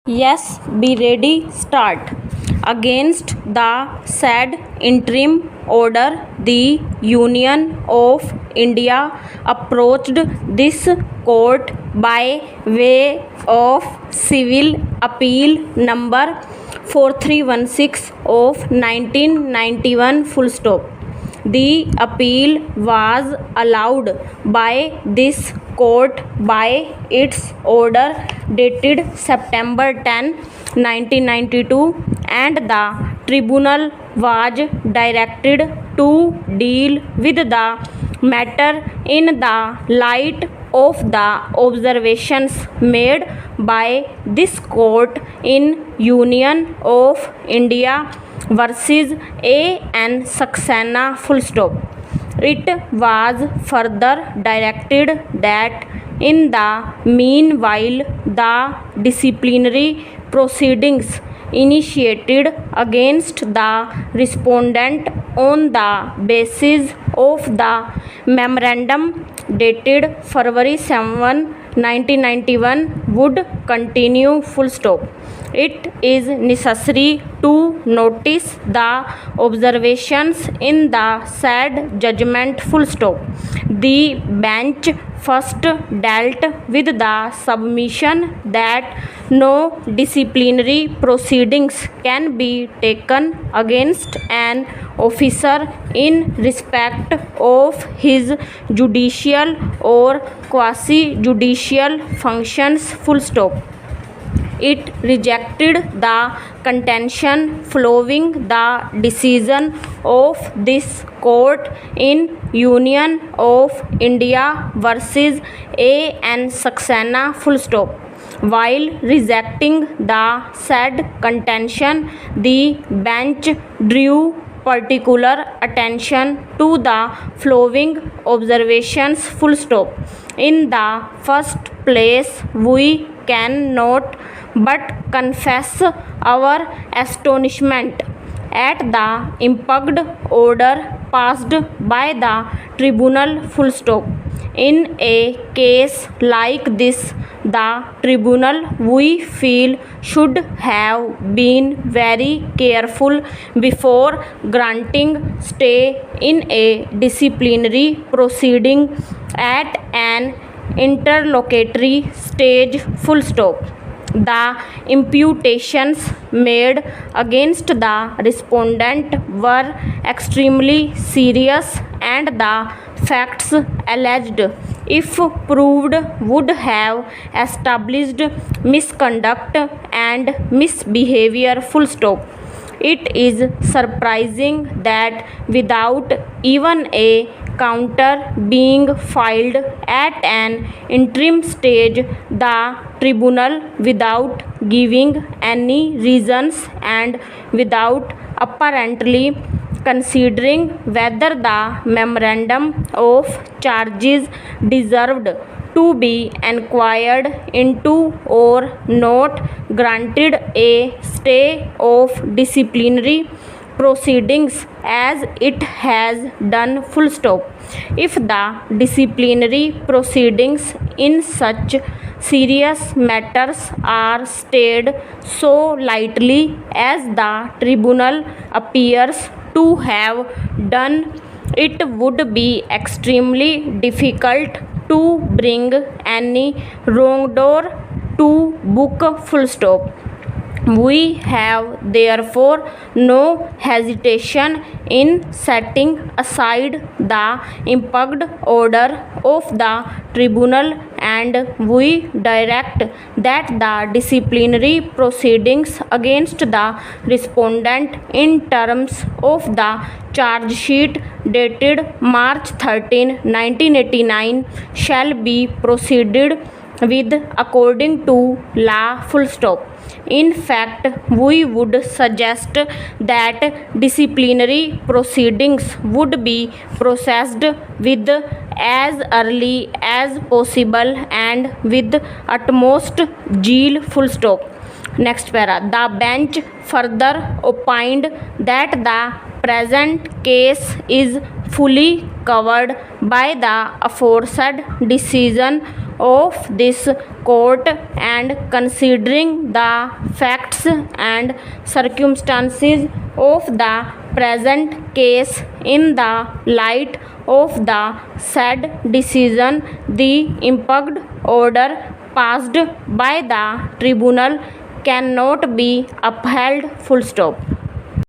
Yes, be ready, start. Against the said interim order, the Union of India approached this court by way of civil appeal number 4316 of 1991 full stop. The appeal was allowed by this court by its order dated September 10, 1992, and the tribunal was directed to deal with the matter in the light of the observations made by this court in Union of India versus A.N. Saxena full stop. It was further directed that in the meanwhile the disciplinary proceedings initiated against the respondent on the basis of the memorandum dated February 7, 1991 would continue full stop. It is necessary to notice the observations in the said judgment full stop. The bench first dealt with the submission that no disciplinary proceedings can be taken against an officer in respect of his judicial or quasi-judicial functions full stop. It rejected the contention following the decision of this court in Union of India versus A.N. Saxena full stop. While rejecting the said contention, the bench drew particular attention to the following observations full stop. In the first place, we cannot but confess our astonishment at the impugned order passed by the tribunal full stop. In a case like this, the tribunal, we feel, should have been very careful before granting stay in a disciplinary proceeding at an interlocutory stage full stop. The imputations made against the respondent were extremely serious, and the facts alleged, if proved, would have established misconduct and misbehavior full stop. It is surprising that without even a counter being filed at an interim stage, the tribunal, without giving any reasons and without apparently considering whether the memorandum of charges deserved to be inquired into or not, granted a stay of disciplinary proceedings as it has done full stop. If the disciplinary proceedings in such serious matters are stayed so lightly as the tribunal appears to have done, it would be extremely difficult to bring any wrongdoer to book full stop. We have therefore no hesitation in setting aside the impugned order of the tribunal, and we direct that the disciplinary proceedings against the respondent in terms of the charge sheet dated March 13, 1989 shall be proceeded with according to law full stop. In fact, we would suggest that disciplinary proceedings would be processed with as early as possible and with utmost zeal full stop. Next para. The bench further opined that the present case is fully covered by the aforesaid decision of this court and considering the facts and circumstances of the present case in the light of the said decision, the impugned order passed by the tribunal cannot be upheld. Full stop.